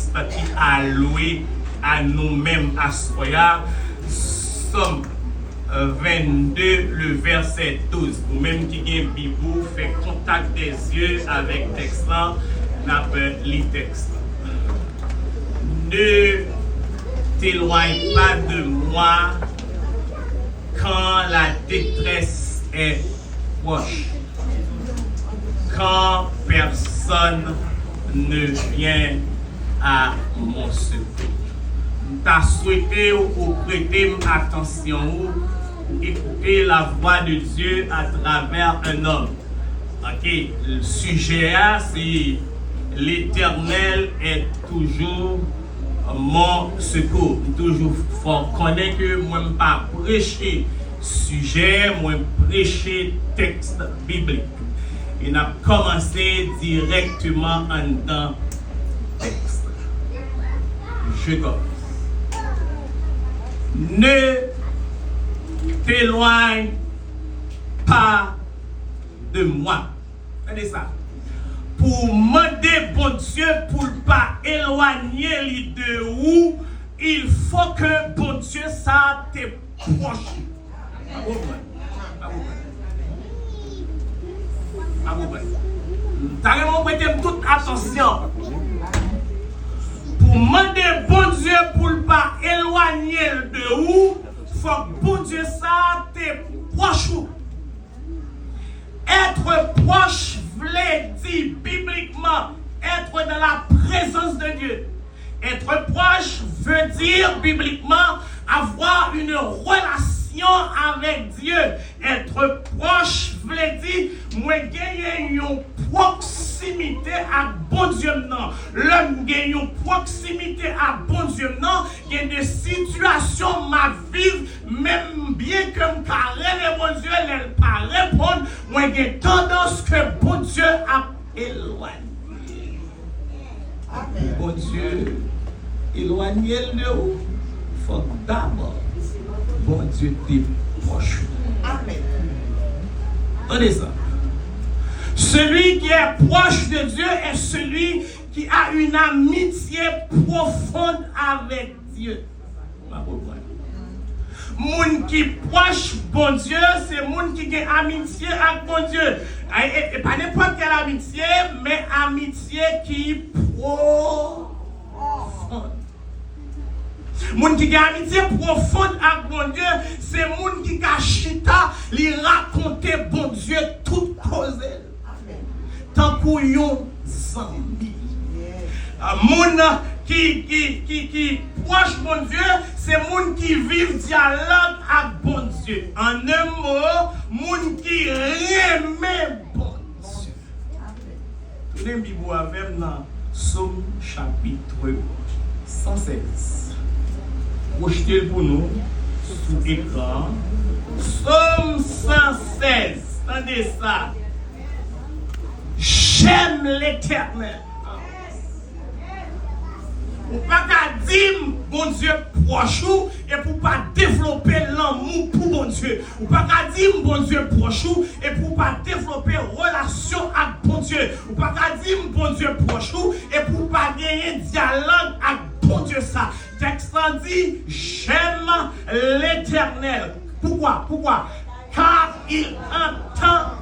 texte qui a loué à nous-mêmes à Soya. Somme 22, le verset 12. Ou même qui gagne Bibou, fait contact des yeux avec le texte là, n'a pas le texte. Ne t'éloigne pas de moi quand la détresse est proche. Quand personne ne vient à mon secours. T'as souhaité ou prêter attention ou écouter la voix de Dieu à travers un homme. Ok, le sujet c'est l'Éternel est toujours mon secours. Toujours faut connaître que moi ne pas prêcher sujet, moi prêcher texte biblique. Il a commencé directement en dans texte. Je commence. Ne t'éloigne pas de moi. Regardez ça. Pour demander bon Dieu pour ne pas éloigner les de où, il faut que bon Dieu ça te proche. T'as vraiment prêté toute attention. Pour demander bon Dieu pour ne pas éloigner de où, il faut que bon Dieu ça te proche. Être proche veut dire bibliquement être dans la présence de Dieu. Être proche veut dire bibliquement avoir une relation avec Dieu. Être proche veut dire moi gagner une proximité à bon Dieu non. L'homme gagne une proximité à bon Dieu non. Il y a des situations ma vie même bien que me carré bon Dieu elle pas répondre. Moi j'ai tendance que bon Dieu a éloigné. Bon Dieu éloigné de où? Faut d'abord bon Dieu t'es proche. Amen. Attendez ça. Celui qui est proche de Dieu est celui qui a une amitié profonde avec Dieu. Moun qui proche bon Dieu, c'est moun qui a amitié avec bon Dieu. Et pas n'importe quelle amitié, mais amitié qui profonde. Moun qui a amitié profonde avec bon Dieu, c'est moun qui a chita, lui raconter bon Dieu toute cause. Tant qu'on yon zambi. Moun qui proche bon Dieu, c'est moun qui vit dialogue avec bon Dieu. En un mot, moun qui remet bon Dieu. Nous avons Bible avec dans Somme chapitre 116. Projetez pour nous sous écran. Somme 116. Attendez ça. J'aime l'Éternel. Ou pas qu'à dire bon Dieu proche et pour pas développer l'amour pour bon Dieu. Ou pas qu'à dire bon Dieu proche et pour pas développer relation avec bon Dieu. Ou pas qu'à dire bon Dieu proche et pour pas gagner dialogue avec bon Dieu ça. Texte dit j'aime l'Éternel. Pourquoi? Car il entend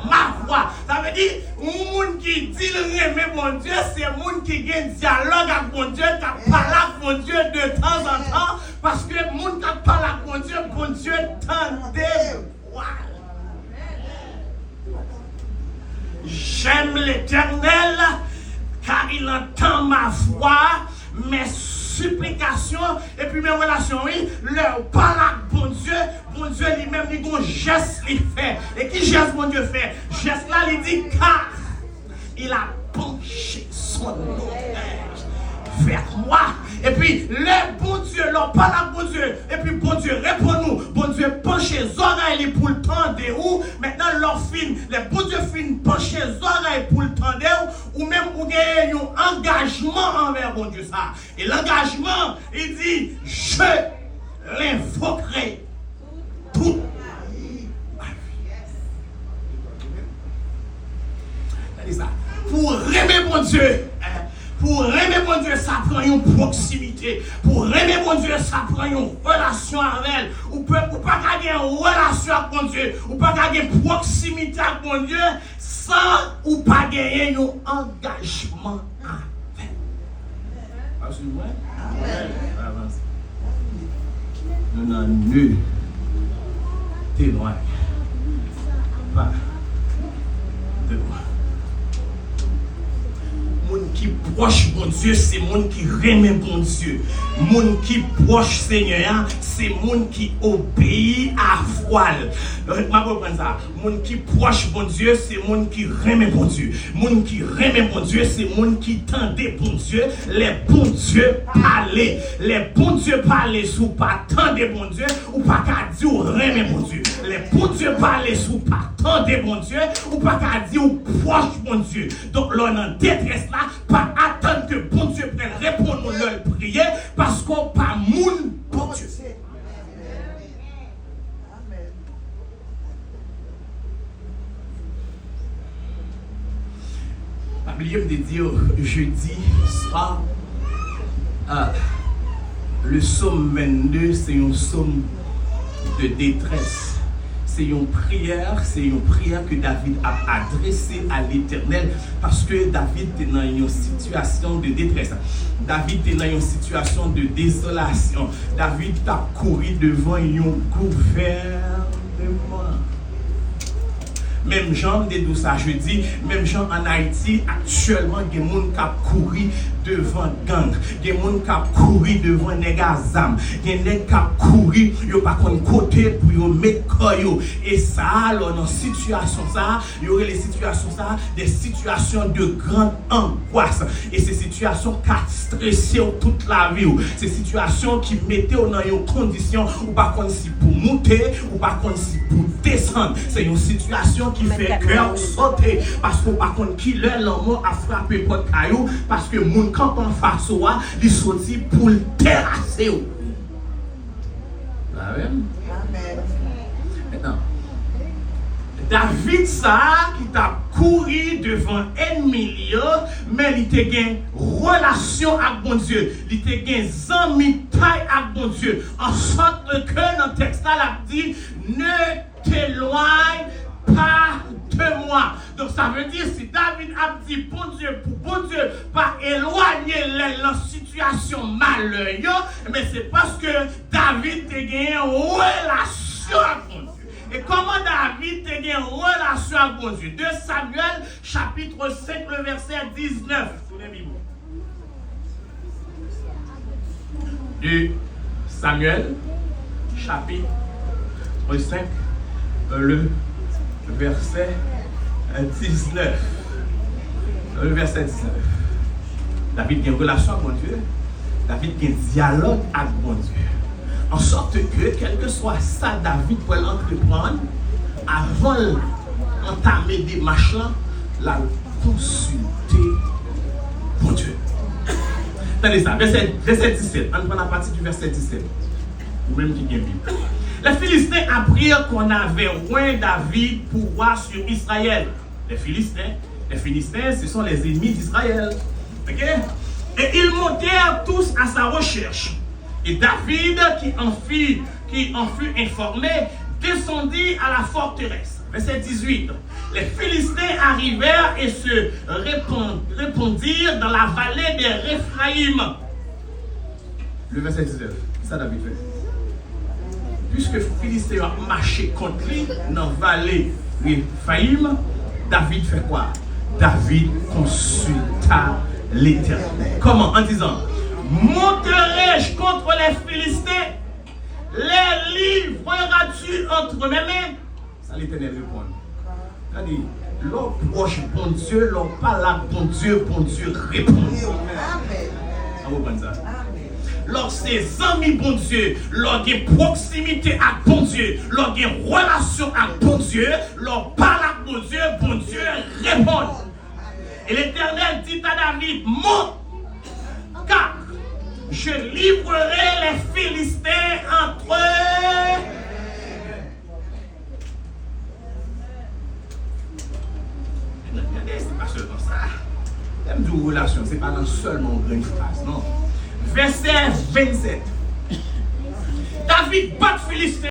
ma voix. Ça veut dire, moun qui dit le remet bon Dieu, c'est moun qui gagne dialogue avec bon Dieu, qui parle avec bon Dieu de temps en temps, parce que moun qui parle avec bon Dieu tendait voir. J'aime l'Éternel, car il entend ma voix, mes supplications, et puis mes relations, oui, leur parle avec bon Dieu lui-même, il dit un geste, il fait. Et qui geste bon Dieu fait? Geste là, il dit car il a penché son oreille vers moi. Et puis, le bon Dieu, leur parle avec bon Dieu. Et puis, bon Dieu, répond-nous. Bon Dieu, penche les oreilles pour le temps de où. Maintenant, leur fin, les bon Dieu fin penche les oreilles pour le temps de où. Ou même, vous avez un engagement envers bon Dieu, ça. Et l'engagement, il dit, je l'invoquerai toute ma vie. C'est ça. Pour aimer bon Dieu. Pour aimer bon bon Dieu, ça prend une proximité. Pour aimer bon Dieu, ça prend une relation avec elle. Ou pas qu'à une relation avec bon Dieu, ou pas qu'à une proximité avec bon Dieu, sans ou pas gagner un engagement avec. Est-ce que vous voyez? Amen. Nous n'en nul témoigne pas de moi. Moun qui proche bon Dieu, c'est moun qui remet bon Dieu. Moun qui proche Seigneur, c'est moun qui obéit à voile. Ma comprendre ça. Moun qui proche bon Dieu, c'est moun qui remet bon Dieu. Moun qui remet bon Dieu, c'est moun qui tendait bon Dieu. Les bons dieux parler. Les bons dieux parler sous pas tendez bon Dieu ou pas qu'à dire ou remet bon Dieu. Les bons dieux parler sous pas tendez bon Dieu ou pas qu'à dire ou proche bon Dieu. Donc l'on en détresse là, pas attendre que bon Dieu prenne répondre à leur prière parce qu'on pas moun bon Dieu. Pas oublier de dire jeudi soir, le psaume 22 c'est un psaume de détresse. C'est une prière que David a adressée à l'Éternel parce que David était dans une situation de détresse. David était dans une situation de désolation. David a couru devant un gouvernement. Même Jean de tout ça, je dis, même Jean en Haïti, actuellement, il y a des gens qui couru devant gang, il y a des gens qui couru devant Negazam, il y a des gens qui couru, ils n'ont pas de côté pour mettre coyo. Et ça, alors, dans cette situation, il y aurait les situations, des situations de grande angoisse. Et ces situations qui stressent toute la vie. Ces situations qui mettaient dans une condition où pas qu'on si pour monter, ou pas qu'on si pour descendre. C'est une situation qui fait cœur sauter parce qu'on par contre qui l'amour a frappé votre caillou parce que mon camp en face wa il sorti pour le terrasser. Amen. Maintenant David ça qui t'a couru devant ennemi mais il te gain relation avec bon Dieu, il te gain amis taille avec bon Dieu en sorte que dans le texte là dit ne t'éloigne pas de moi. Donc ça veut dire si David a dit bon Dieu pas éloigner la situation malheureuse, mais c'est parce que David a gagné une relation avec bon Dieu. Et comment David a gagné une relation avec bon Dieu? 2 Samuel chapitre 5 le verset 19. 2 Samuel chapitre 5 le verset 19. Le verset 19. David a une relation avec mon Dieu. David a un dialogue avec mon Dieu. En sorte que, quel que soit ça, David peut l'entreprendre, avant d'entamer des machins, la consulter mon Dieu. Attendez ça, verset 17. On prend la partie du verset 17. Ou même qui vient vite. Les Philistins apprirent qu'on avait oint David pour voir sur Israël. Les Philistins, ce sont les ennemis d'Israël. Okay? Et ils montèrent tous à sa recherche. Et David, qui en fut informé, descendit à la forteresse. Verset 18. Les Philistins arrivèrent et se répandirent dans la vallée des Réphaïm. Le verset 19. Ça, David fait. Puisque les Philistins ont marché contre lui dans la vallée Réphaïm, David fait quoi? David consulta l'Éternel. Comment? En disant, monterai-je contre les Philistins? Les livreras-tu entre mes mains? Ça l'Éternel répond. C'est-à-dire, l'homme proche bon Dieu, l'homme parle à bon Dieu répond. Ça vous prend ça? Lorsque ses amis bon Dieu, lorsque il y a proximité avec bon Dieu, lorsque il y a relation avec bon Dieu, lorsque parle avec bon Dieu répond. Et l'Éternel dit à David, monte, car je livrerai les Philistins entre eux. Regardez, c'est pas seulement ça. de relation, ce n'est pas seulement une phrase, non. Verset 27. David bat Philistin.